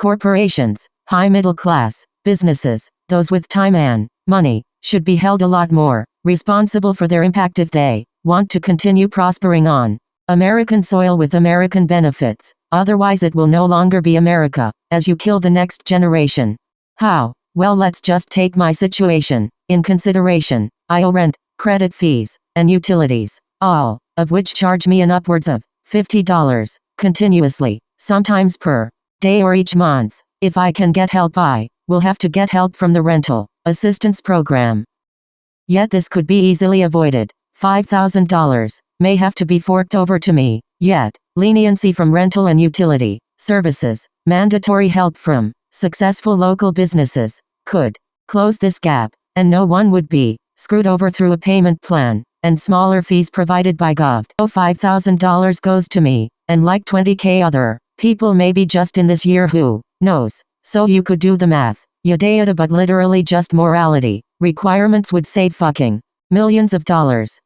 Corporations, high middle class, businesses, those with time and money, should be held a lot more responsible for their impact if they want to continue prospering on American soil with American benefits. Otherwise it will no longer be America, as you kill the next generation. How? Well, let's just take my situation in consideration. I owe rent, credit fees, and utilities, all of which charge me an upwards of $50 continuously, sometimes per day or each month. If I can get help, I will have to get help from the rental assistance program. Yet this could be easily avoided. $5,000 may have to be forked over to me. Yet, leniency from rental and utility services, mandatory help from successful local businesses, could close this gap, and no one would be screwed over through a payment plan and smaller fees provided by Gov. Oh, $5,000 goes to me, and like 20k other people maybe just in this year, who knows? So you could do the math. Yada, but literally just morality requirements would save fucking millions of dollars.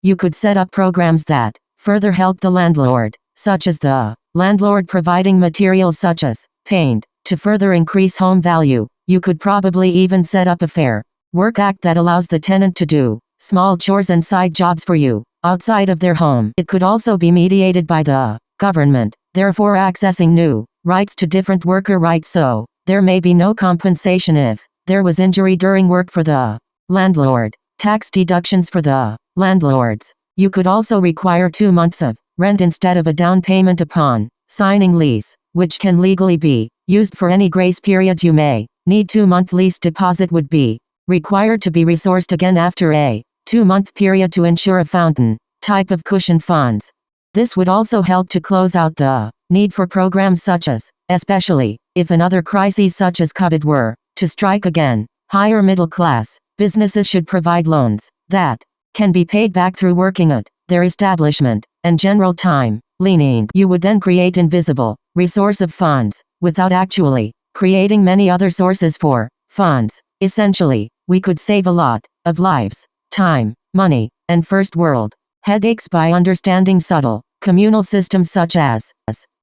You could set up programs that further help the landlord, such as the landlord providing materials such as paint to further increase home value. You could probably even set up a fair work act that allows the tenant to do small chores and side jobs for you outside of their home. It could also be mediated by the government, therefore accessing new rights to different worker rights, so there may be no compensation if there was injury during work for the landlord. Tax deductions for the landlords. You could also require 2 months of rent instead of a down payment upon signing lease, which can legally be used for any grace periods you may need. 2-month lease deposit would be required to be resourced again after a 2-month period to ensure a fountain type of cushion funds. This would also help to close out the need for programs such as, especially if another crisis such as COVID were to strike again, higher middle class businesses should provide loans that can be paid back through working at their establishment and general time leaning. You would then create invisible resource of funds without actually creating many other sources for funds. Essentially, we could save a lot of lives, time, money, and first world headaches by understanding subtle communal systems such as